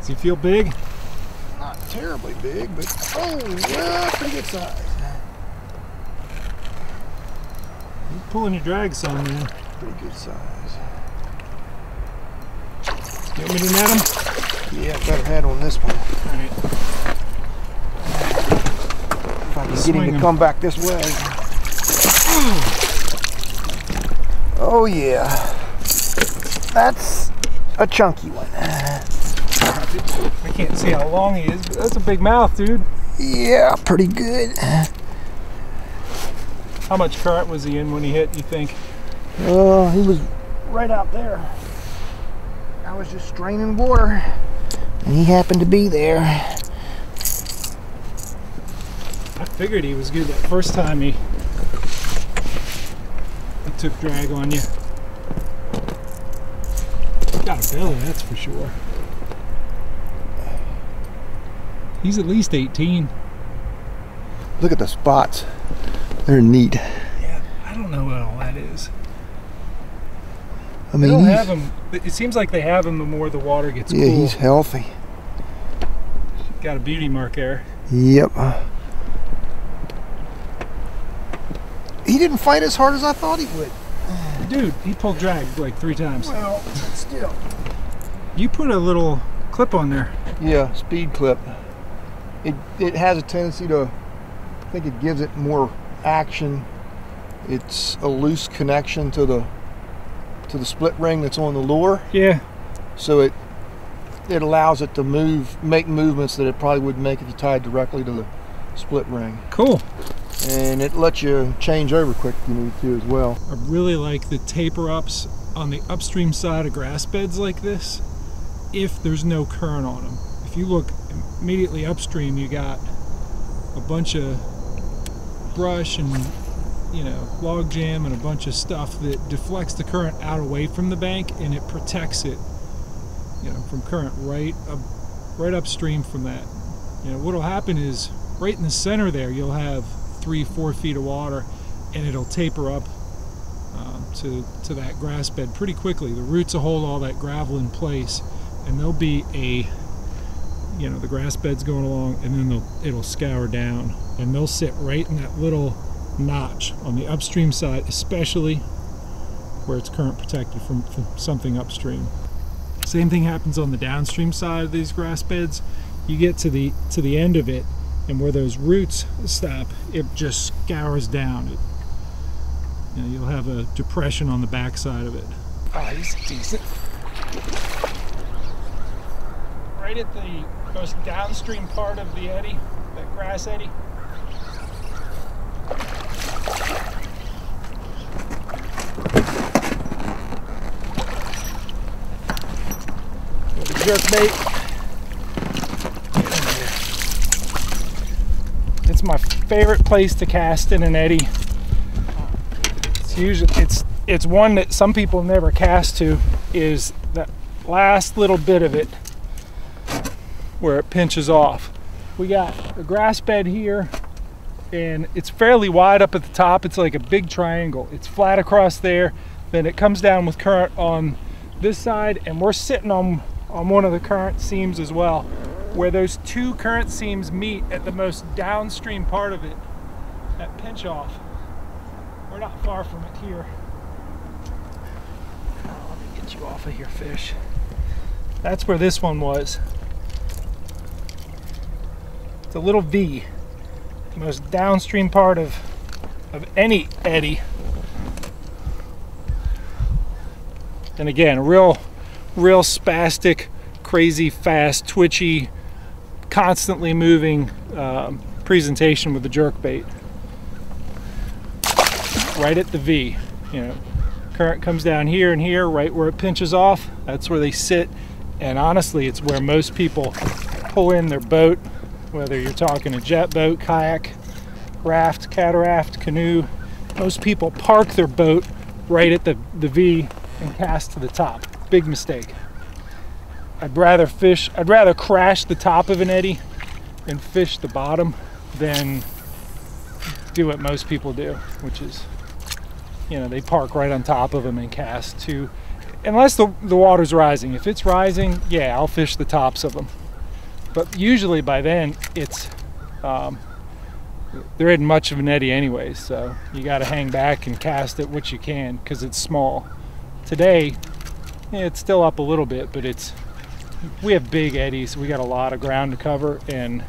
Does he feel big? Not terribly big, but oh, yeah, pretty good size. You're pulling your drag some, man. Pretty good size. You want me to net him? Yeah, better head on this one. All right. If I can get him to come back this way. Oh yeah, that's a chunky one. I can't see how long he is, but that's a big mouth, dude. Yeah, pretty good. How much current was he in when he hit, you think? He was right out there. I was just straining water, and he happened to be there. I figured he was good that first time he took drag on you. Got a belly, that's for sure. He's at least 18. Look at the spots. They're neat. Yeah, I don't know what all that is. I mean, they don't have him. It seems like they have him the more the water gets cool. Yeah, he's healthy. Got a beauty mark there. Yep. He didn't fight as hard as I thought he would. Dude, he pulled drag like 3 times. Well, still. You put a little clip on there. Yeah, speed clip. It has a tendency to, I think it gives it more action. It's a loose connection to the split ring that's on the lure. Yeah. So it allows it to make movements that it probably wouldn't make if you tied directly to the split ring. Cool. And it lets you change over quick if you need to as well. I really like the taper ups on the upstream side of grass beds like this if there's no current on them. If you look immediately upstream, you got a bunch of brush and log jam and a bunch of stuff that deflects the current out away from the bank, and it protects it from current right upstream from that. What'll happen is right in the center there you'll have 3-4 feet of water, and it'll taper up to that grass bed pretty quickly. The roots will hold all that gravel in place, and there'll be the grass bed's going along, and then it'll scour down, and they'll sit right in that little notch on the upstream side, especially where it's current protected from something upstream. Same thing happens on the downstream side of these grass beds. You get to the end of it, and where those roots stop, it just scours down. You'll have a depression on the back side of it. Oh, he's decent. Right at the most downstream part of the eddy, that grass eddy. Jerk bait. It's my favorite place to cast in an eddy. It's one that some people never cast to, is that last little bit of it where it pinches off. We got a grass bed here, and it's fairly wide up at the top. It's like a big triangle. It's flat across there, then it comes down with current on this side, and we're sitting on one of the current seams as well, where those 2 current seams meet at the most downstream part of it, that pinch off. We're not far from it here. Oh, let me get you off of here, fish. That's where this one was. It's a little V, the most downstream part of any eddy. And again, real spastic, crazy, fast, twitchy, constantly moving presentation with the jerk bait. Right at the V, current comes down here and here, right where it pinches off. That's where they sit, and honestly, it's where most people pull in their boat, whether you're talking a jet boat, kayak, raft, cataract, canoe. Most people park their boat right at the V and cast to the top. Big mistake. I'd rather crash the top of an eddy and fish the bottom than do what most people do, which is, they park right on top of them and cast to unless the water's rising. If it's rising, yeah, I'll fish the tops of them. But usually by then, it's there isn't much of an eddy anyways, so you got to hang back and cast it what you can because it's small. Today, yeah, it's still up a little bit, but we have big eddies. We got a lot of ground to cover, and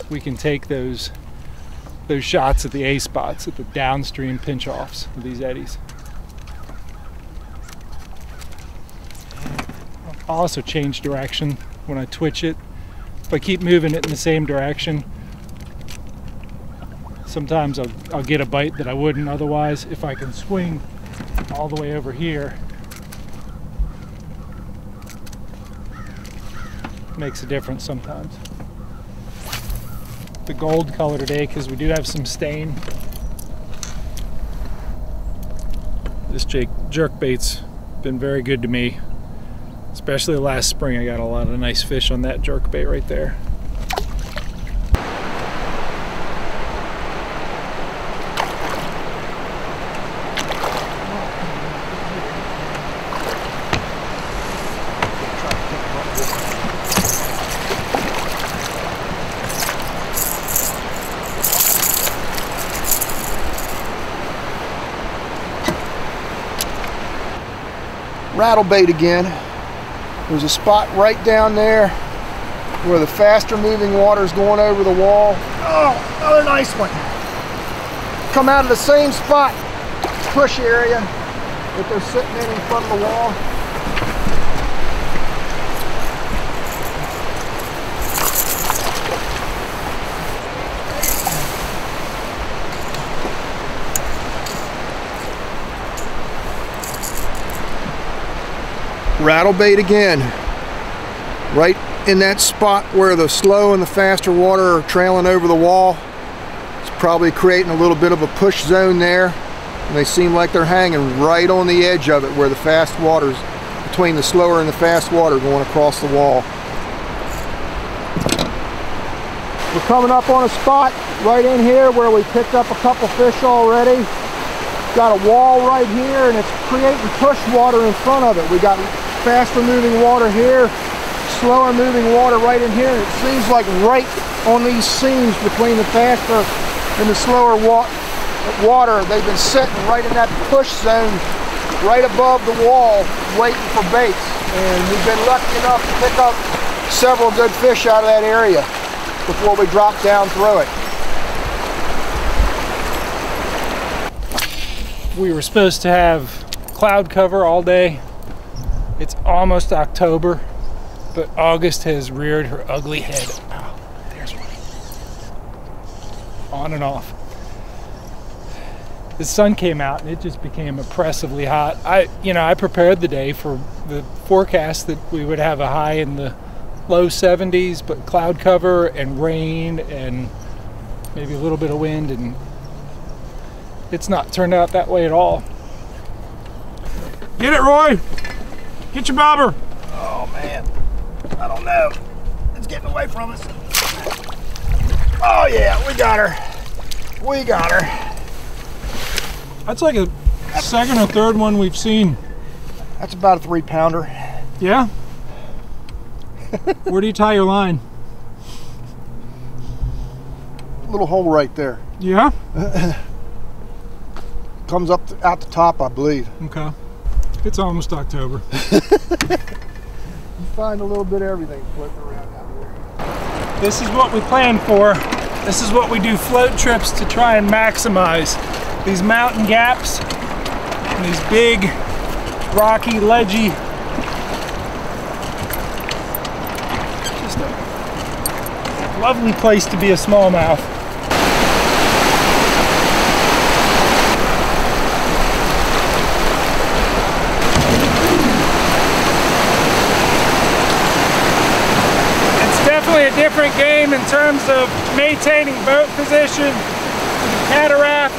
we can take those shots at the A spots, at the downstream pinch offs of these eddies. I'll also change direction when I twitch it. If I keep moving it in the same direction, sometimes I'll get a bite that I wouldn't otherwise. If I can swing all the way over here, makes a difference sometimes. The gold color today because we do have some stain. This jerkbait's been very good to me, especially last spring. I got a lot of nice fish on that jerkbait right there. Rattle bait again. There's a spot right down there where the faster moving water is going over the wall. Oh, another nice one. Come out of the same spot, push area that they're sitting in front of the wall. Rattle bait again, right in that spot where the slow and the faster water are trailing over the wall. It's probably creating a little bit of a push zone there, and they seem like they're hanging right on the edge of it where the fast water's between the slower and the fast water going across the wall. We're coming up on a spot right in here where we picked up a couple fish already. Got a wall right here, and it's creating push water in front of it. We got faster moving water here, slower moving water right in here, and it seems like right on these seams between the faster and the slower water, they've been sitting right in that push zone right above the wall waiting for baits, and we've been lucky enough to pick up several good fish out of that area before we drop down through it. We were supposed to have cloud cover all day. It's almost October, but August has reared her ugly head. Oh, there's one. On and off. The sun came out and it just became oppressively hot. I prepared the day for the forecast that we would have a high in the low 70s, but cloud cover and rain and maybe a little bit of wind, and it's not turned out that way at all. Get it, Roy! Get your bobber! Oh man, I don't know. It's getting away from us. Oh yeah, we got her. We got her. That's like a second or third one we've seen. That's about a 3-pounder. Yeah? Where do you tie your line? Little hole right there. Yeah? Comes up out the top, I believe. Okay. It's almost October. You find a little bit of everything floating around out there. This is what we plan for. This is what we do float trips to try and maximize these mountain gaps and these big, rocky, ledgy. Just a lovely place to be a smallmouth. A different game in terms of maintaining boat position to the cataract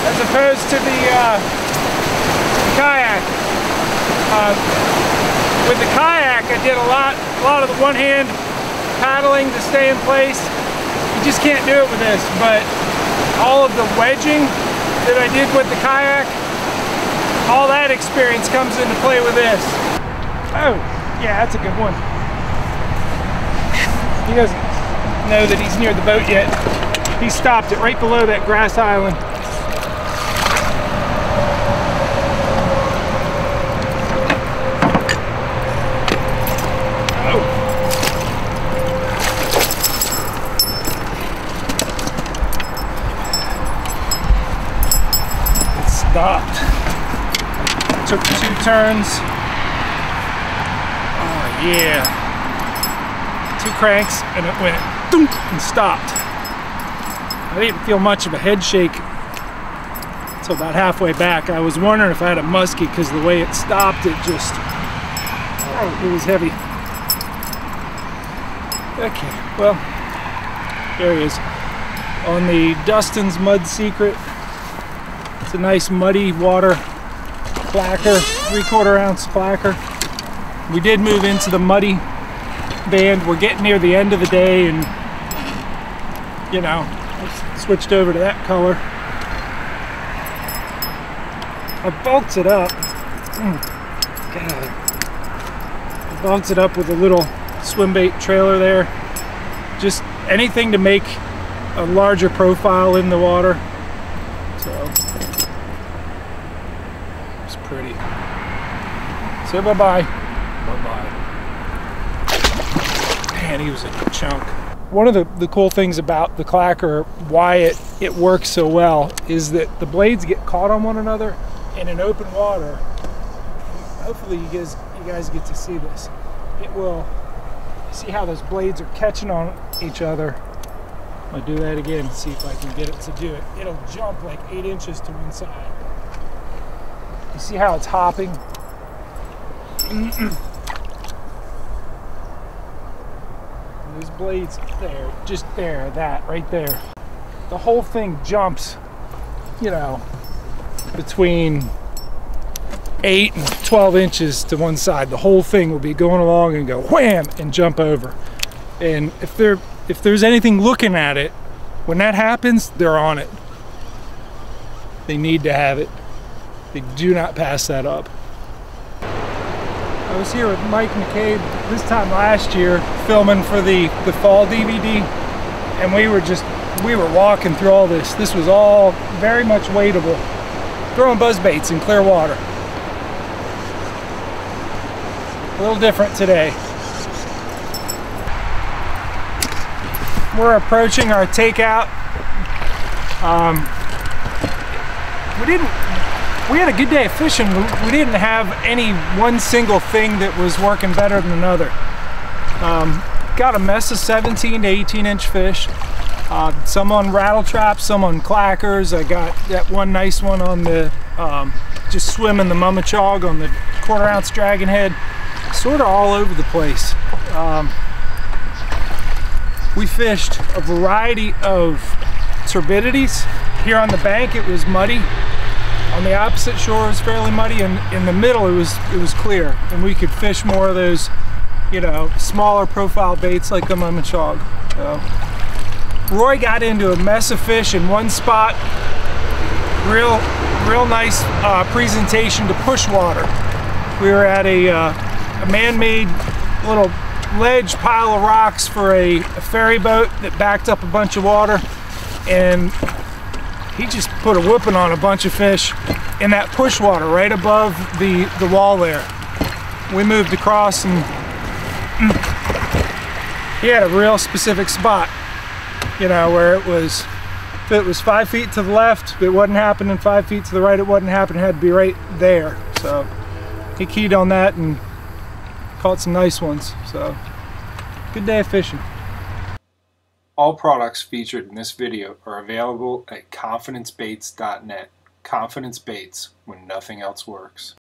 as opposed to the kayak. With the kayak, I did a lot of the one-hand paddling to stay in place. You just can't do it with this, but all of the wedging that I did with the kayak all that experience comes into play with this. Oh, yeah, that's a good one. He doesn't know that he's near the boat yet. He stopped it right below that grass island. Oh. It stopped. Took 2 turns. Oh yeah. 2 cranks and it went thunk and stopped. I didn't feel much of a head shake until about halfway back. I was wondering if I had a muskie because the way it stopped, it just, oh, it was heavy. Okay, well, there he is. On the Dustin's Mud Secret. It's a nice muddy water clacker, 3/4 ounce clacker. We did move into the muddy band. We're getting near the end of the day and, you know, switched over to that color. I bulked it up. God. I bulked it up with a little swim bait trailer there. Just anything to make a larger profile in the water. So it's pretty. Say bye-bye. Bye-bye. Man, he was a chunk. One of the cool things about the clacker, why it works so well, is that the blades get caught on one another, and in open water, hopefully you guys get to see this. It will, see how those blades are catching on each other. I'll do that again and see if I can get it to do it. It'll jump like 8 inches to one side. You see how it's hopping? Those blades there, just there, that right there. The whole thing jumps, you know, between 8 and 12 inches to one side. The whole thing will be going along and go wham and jump over. And if there's anything looking at it, when that happens, they're on it. They need to have it. They do not pass that up. I was here with Mike McCabe this time last year filming for the fall DVD, and we were walking through all this. This was all very much wadeable. Throwing buzz baits in clear water. A little different today. We're approaching our takeout. We had a good day of fishing. We didn't have any one single thing that was working better than another. Got a mess of 17 to 18 inch fish. Some on rattle traps, some on clackers. I got that one nice one on the, just swimming the mummichog on the 1/4 ounce dragon head. Sort of all over the place. We fished a variety of turbidities. Here on the bank it was muddy. On the opposite shore it was fairly muddy, and in the middle it was clear, and we could fish more of those, you know, smaller profile baits like the mummichog. So Roy got into a mess of fish in one spot. Real nice presentation to push water. We were at a man-made little ledge pile of rocks for a ferry boat that backed up a bunch of water, and he just put a whooping on a bunch of fish in that push water right above the wall there. We moved across, and he had a real specific spot, you know, where it was, if it was 5 feet to the left, it wasn't happening. 5 feet to the right, it wasn't happening. It had to be right there. So he keyed on that and caught some nice ones. So good day of fishing. All products featured in this video are available at confidencebaits.net. Confidence Baits, when nothing else works.